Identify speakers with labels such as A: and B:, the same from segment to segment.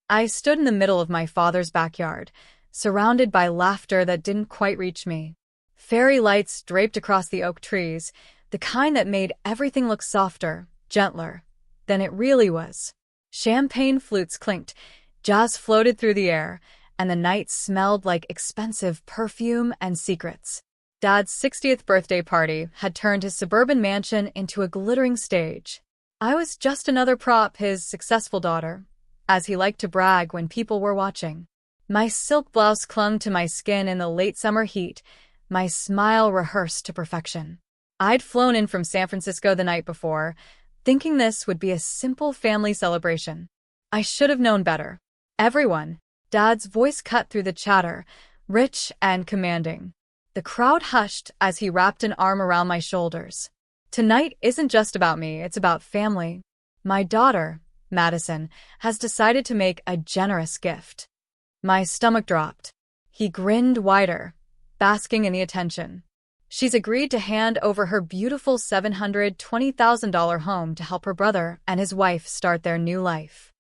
A: I stood in the middle of my father's backyard, surrounded by laughter that didn't quite reach me. Fairy lights draped across the oak trees, the kind that made everything look softer, gentler, than it really was. Champagne flutes clinked, jazz floated through the air, and the night smelled like expensive perfume and secrets. Dad's 60th birthday party had turned his suburban mansion into a glittering stage. I was just another prop, his successful daughter, as he liked to brag when people were watching. My silk blouse clung to my skin in the late summer heat, my smile rehearsed to perfection. I'd flown in from San Francisco the night before, thinking this would be a simple family celebration. I should have known better. Everyone. Dad's voice cut through the chatter, rich and commanding. The crowd hushed as he wrapped an arm around my shoulders. Tonight isn't just about me, it's about family. My daughter, Madison, has decided to make a generous gift. My stomach dropped. He grinned wider, basking in the attention. She's agreed to hand over her beautiful $720,000 home to help her brother and his wife start their new life.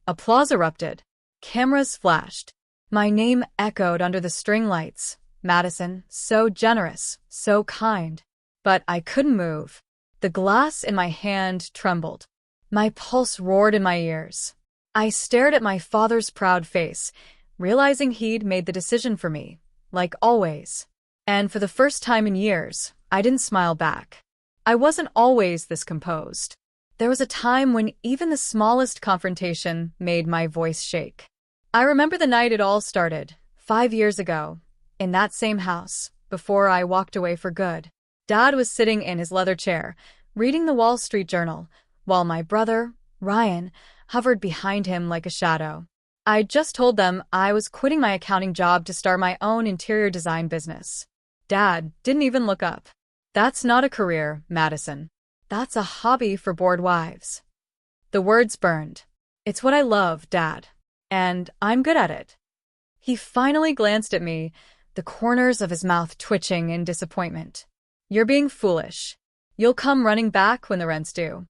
A: Applause erupted. Cameras flashed. My name echoed under the string lights. Madison, so generous, so kind. But I couldn't move. The glass in my hand trembled. My pulse roared in my ears. I stared at my father's proud face, realizing he'd made the decision for me, like always. And for the first time in years, I didn't smile back. I wasn't always this composed. There was a time when even the smallest confrontation made my voice shake. I remember the night it all started, 5 years ago, in that same house, before I walked away for good. Dad was sitting in his leather chair, reading the Wall Street Journal, while my brother, Ryan, hovered behind him like a shadow. I'd just told them I was quitting my accounting job to start my own interior design business. Dad didn't even look up. That's not a career, Madison. That's a hobby for bored wives. The words burned. It's what I love, Dad. And I'm good at it. He finally glanced at me, the corners of his mouth twitching in disappointment. You're being foolish. You'll come running back when the rent's due.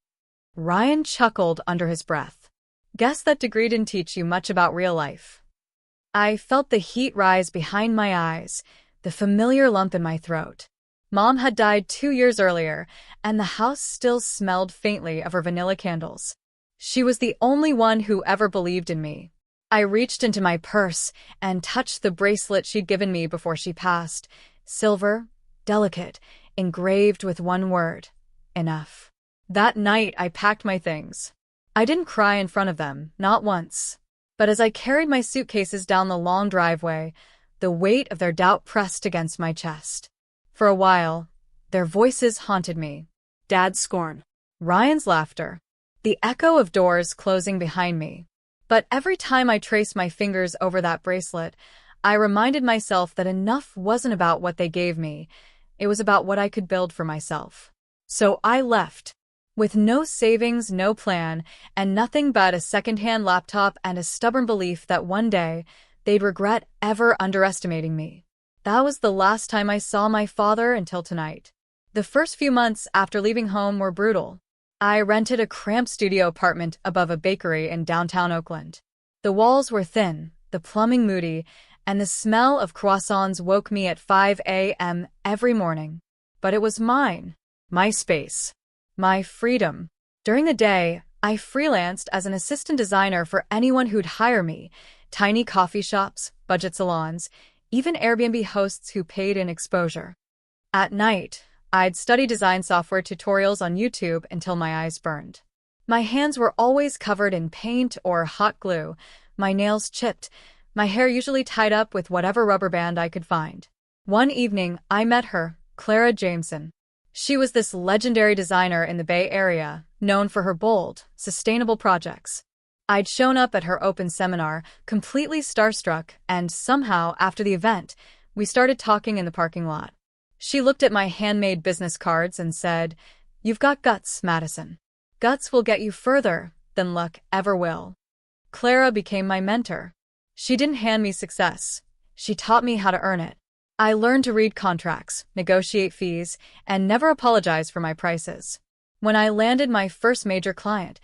A: Ryan chuckled under his breath. Guess that degree didn't teach you much about real life. I felt the heat rise behind my eyes, the familiar lump in my throat. Mom had died 2 years earlier, and the house still smelled faintly of her vanilla candles. She was the only one who ever believed in me. I reached into my purse and touched the bracelet she'd given me before she passed. Silver, delicate, engraved with one word. Enough. That night, I packed my things. I didn't cry in front of them, not once. But as I carried my suitcases down the long driveway, the weight of their doubt pressed against my chest. For a while, their voices haunted me. Dad's scorn. Ryan's laughter. The echo of doors closing behind me. But every time I traced my fingers over that bracelet, I reminded myself that enough wasn't about what they gave me. It was about what I could build for myself. So I left. With no savings, no plan, and nothing but a second-hand laptop and a stubborn belief that one day they'd regret ever underestimating me. That was the last time I saw my father until tonight. The first few months after leaving home were brutal. I rented a cramped studio apartment above a bakery in downtown Oakland. The walls were thin, the plumbing moody, and the smell of croissants woke me at 5 a.m. every morning. But it was mine, my space, my freedom. During the day, I freelanced as an assistant designer for anyone who'd hire me, tiny coffee shops, budget salons, even Airbnb hosts who paid in exposure. At night, I'd study design software tutorials on YouTube until my eyes burned. My hands were always covered in paint or hot glue, my nails chipped, my hair usually tied up with whatever rubber band I could find. One evening, I met her, Clara Jameson. She was this legendary designer in the Bay Area, known for her bold, sustainable projects. I'd shown up at her open seminar, completely starstruck, and somehow, after the event, we started talking in the parking lot. She looked at my handmade business cards and said, "You've got guts, Madison. Guts will get you further than luck ever will." Clara became my mentor. She didn't hand me success. She taught me how to earn it. I learned to read contracts, negotiate fees, and never apologize for my prices. When I landed my first major client,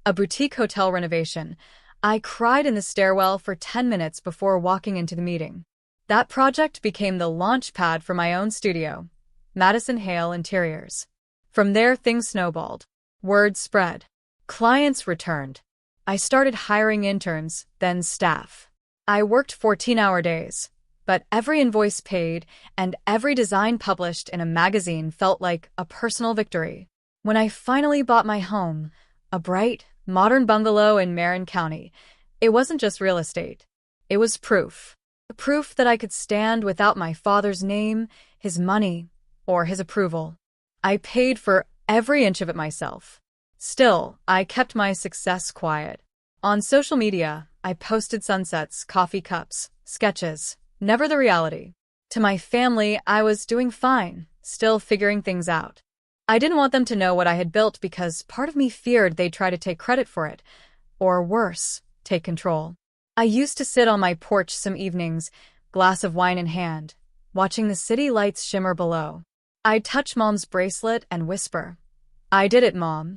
A: a boutique hotel renovation, I cried in the stairwell for 10 minutes before walking into the meeting. That project became the launch pad for my own studio, Madison Hale Interiors. From there, things snowballed. Word spread. Clients returned. I started hiring interns, then staff. I worked 14-hour days, but every invoice paid and every design published in a magazine felt like a personal victory. When I finally bought my home, a bright, modern bungalow in Marin County, it wasn't just real estate. It was proof. Proof that I could stand without my father's name, his money, or his approval. I paid for every inch of it myself. Still, I kept my success quiet. On social media, I posted sunsets, coffee cups, sketches, never the reality. To my family, I was doing fine, still figuring things out. I didn't want them to know what I had built because part of me feared they'd try to take credit for it, or worse, take control. I used to sit on my porch some evenings, glass of wine in hand, watching the city lights shimmer below. I'd touch Mom's bracelet and whisper, "I did it, Mom."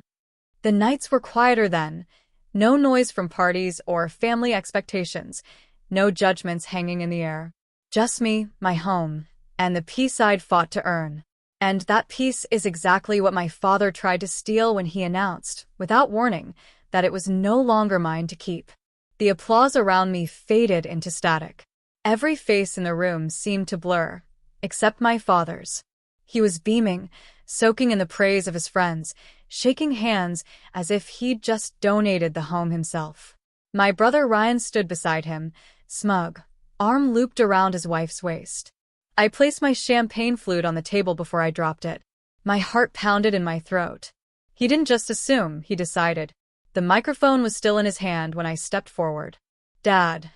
A: The nights were quieter then, no noise from parties or family expectations, no judgments hanging in the air. Just me, my home, and the peace I'd fought to earn. And that peace is exactly what my father tried to steal when he announced, without warning, that it was no longer mine to keep. The applause around me faded into static. Every face in the room seemed to blur, except my father's. He was beaming, soaking in the praise of his friends, shaking hands as if he'd just donated the home himself. My brother Ryan stood beside him, smug, arm looped around his wife's waist. I placed my champagne flute on the table before I dropped it. My heart pounded in my throat. He didn't just assume, he decided. The microphone was still in his hand when I stepped forward. "Dad,"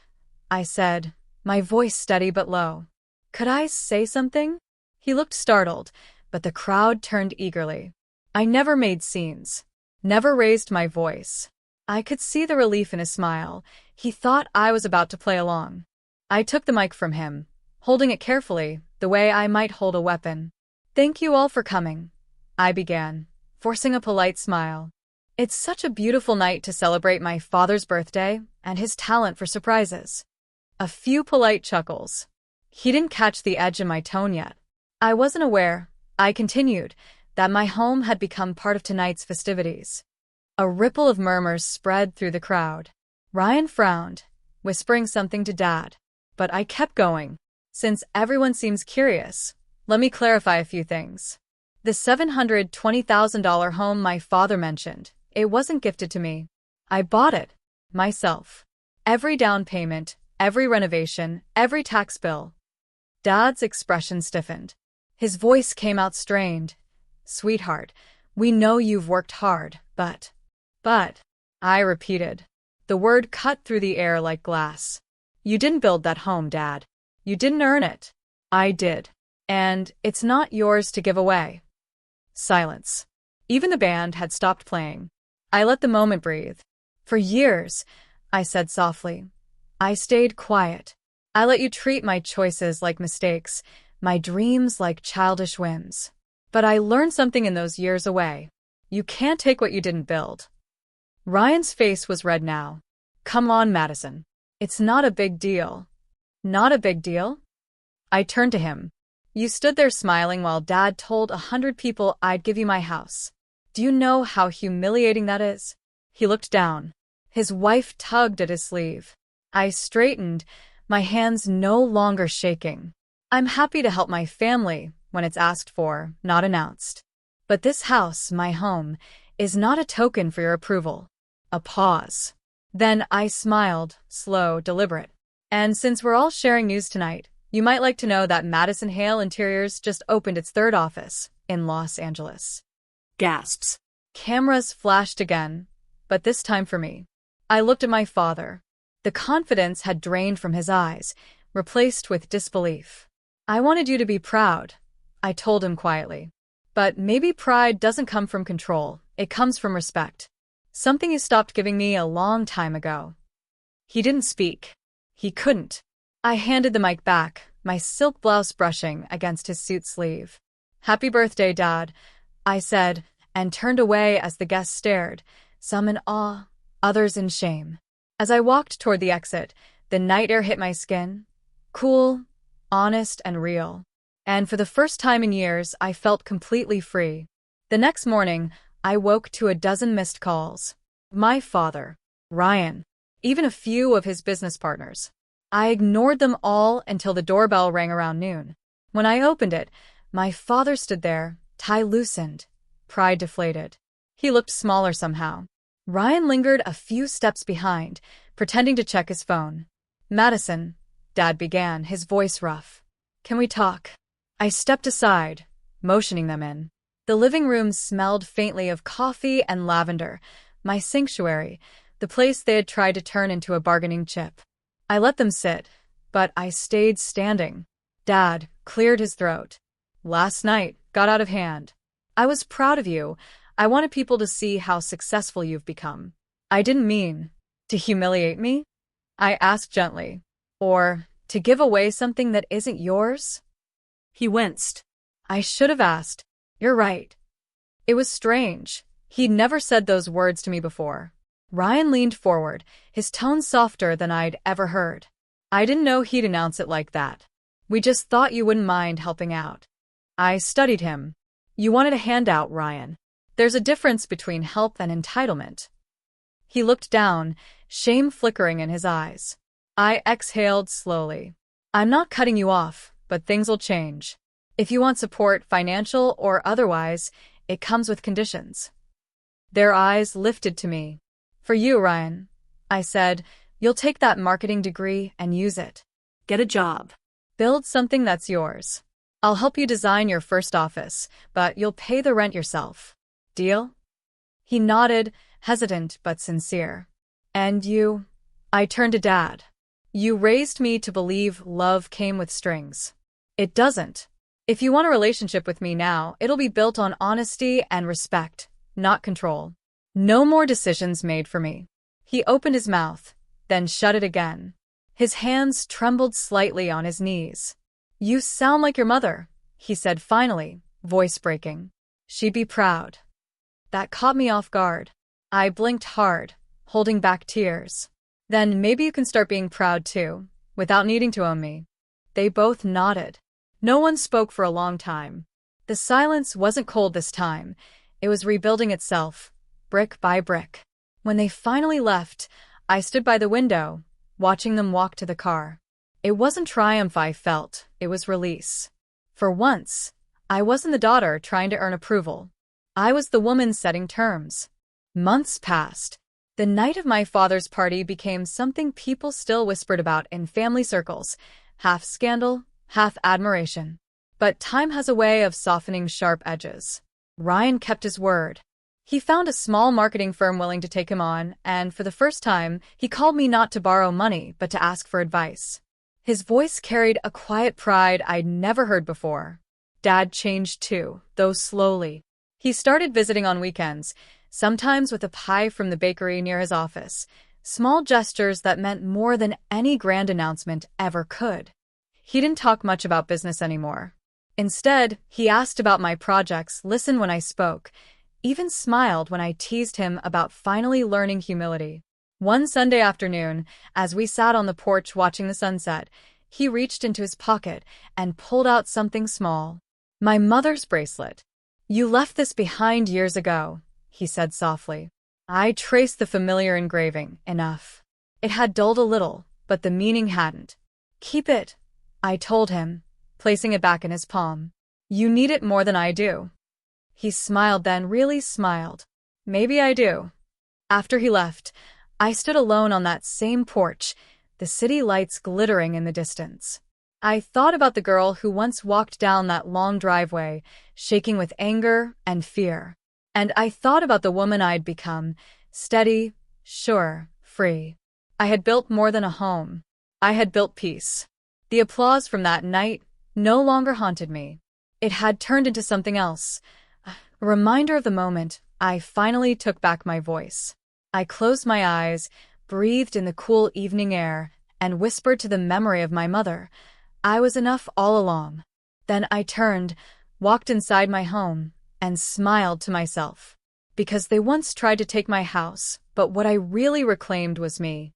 A: I said, my voice steady but low. "Could I say something?" He looked startled, but the crowd turned eagerly. I never made scenes, never raised my voice. I could see the relief in his smile. He thought I was about to play along. I took the mic from him, holding it carefully, the way I might hold a weapon. "Thank you all for coming," I began, forcing a polite smile. "It's such a beautiful night to celebrate my father's birthday and his talent for surprises." A few polite chuckles. He didn't catch the edge in my tone yet. I wasn't aware, I continued, that my home had become part of tonight's festivities. A ripple of murmurs spread through the crowd. Ryan frowned, whispering something to Dad. But I kept going. Since everyone seems curious, let me clarify a few things. The $720,000 home my father mentioned, it wasn't gifted to me. I bought it, myself. Every down payment, every renovation, every tax bill. Dad's expression stiffened. His voice came out strained. "Sweetheart, we know you've worked hard, but, I repeated. The word cut through the air like glass. You didn't build that home, Dad. You didn't earn it. I did. And it's not yours to give away." Silence. Even the band had stopped playing. I let the moment breathe. "For years," I said softly, "I stayed quiet. I let you treat my choices like mistakes, my dreams like childish whims. But I learned something in those years away. You can't take what you didn't build." Ryan's face was red now. "Come on, Madison. It's not a big deal." "Not a big deal?" I turned to him. "You stood there smiling while Dad told 100 people I'd give you my house. Do you know how humiliating that is?" He looked down. His wife tugged at his sleeve. I straightened, my hands no longer shaking. "I'm happy to help my family when it's asked for, not announced. But this house, my home, is not a token for your approval." A pause. Then I smiled, slow, deliberate. "And since we're all sharing news tonight, you might like to know that Madison Hale Interiors just opened its 3rd office in Los Angeles." Gasps. Cameras flashed again, but this time for me. I looked at my father. The confidence had drained from his eyes, replaced with disbelief. "I wanted you to be proud," I told him quietly. "But maybe pride doesn't come from control, it comes from respect. Something you stopped giving me a long time ago." He didn't speak. He couldn't. I handed the mic back, my silk blouse brushing against his suit sleeve. "Happy birthday, Dad," I said, and turned away as the guests stared, some in awe, others in shame. As I walked toward the exit, the night air hit my skin. Cool, honest, and real. And for the first time in years, I felt completely free. The next morning, I woke to a dozen missed calls. My father, Ryan, even a few of his business partners. I ignored them all until the doorbell rang around noon. When I opened it, my father stood there, tie loosened, pride deflated. He looked smaller somehow. Ryan lingered a few steps behind, pretending to check his phone. "Madison," Dad began, his voice rough. "Can we talk?" I stepped aside, motioning them in. The living room smelled faintly of coffee and lavender, my sanctuary, the place they had tried to turn into a bargaining chip. I let them sit, but I stayed standing. Dad cleared his throat. "Last night got out of hand. I was proud of you. I wanted people to see how successful you've become. I didn't mean to humiliate me," I asked gently, "or to give away something that isn't yours." He winced. I should have asked. "You're right." It was strange. He'd never said those words to me before. Ryan leaned forward, his tone softer than I'd ever heard. "I didn't know he'd announce it like that. We just thought you wouldn't mind helping out." I studied him. "You wanted a handout, Ryan. There's a difference between help and entitlement." He looked down, shame flickering in his eyes. I exhaled slowly. "I'm not cutting you off, but things will change. If you want support, financial or otherwise, it comes with conditions." Their eyes lifted to me. "For you, Ryan," I said, "you'll take that marketing degree and use it. Get a job. Build something that's yours. I'll help you design your first office, but you'll pay the rent yourself. Deal?" He nodded, hesitant but sincere. "And you?" I turned to Dad. "You raised me to believe love came with strings. It doesn't. If you want a relationship with me now, it'll be built on honesty and respect, not control. No more decisions made for me." He opened his mouth, then shut it again. His hands trembled slightly on his knees. "You sound like your mother," he said finally, voice breaking. "She'd be proud." That caught me off guard. I blinked hard, holding back tears. "Then maybe you can start being proud too, without needing to own me." They both nodded. No one spoke for a long time. The silence wasn't cold this time. It was rebuilding itself, brick by brick. When they finally left, I stood by the window, watching them walk to the car. It wasn't triumph I felt, it was release. For once, I wasn't the daughter trying to earn approval. I was the woman setting terms. Months passed. The night of my father's party became something people still whispered about in family circles, half scandal, half admiration. But time has a way of softening sharp edges. Ryan kept his word. He found a small marketing firm willing to take him on, and for the first time, he called me not to borrow money, but to ask for advice. His voice carried a quiet pride I'd never heard before. Dad changed too, though slowly. He started visiting on weekends, sometimes with a pie from the bakery near his office, small gestures that meant more than any grand announcement ever could. He didn't talk much about business anymore. Instead, he asked about my projects, listened when I spoke, even smiled when I teased him about finally learning humility. One Sunday afternoon, as we sat on the porch watching the sunset, he reached into his pocket and pulled out something small. "My mother's bracelet. You left this behind years ago," he said softly. I traced the familiar engraving, enough. It had dulled a little, but the meaning hadn't. "Keep it," I told him, placing it back in his palm. "You need it more than I do." He smiled then, really smiled. "Maybe I do." After he left, I stood alone on that same porch, the city lights glittering in the distance. I thought about the girl who once walked down that long driveway, shaking with anger and fear. And I thought about the woman I'd become, steady, sure, free. I had built more than a home. I had built peace. The applause from that night no longer haunted me. It had turned into something else, a reminder of the moment I finally took back my voice. I closed my eyes, breathed in the cool evening air, and whispered to the memory of my mother, I was enough all along. Then I turned, walked inside my home, and smiled to myself. Because they once tried to take my house, but what I really reclaimed was me.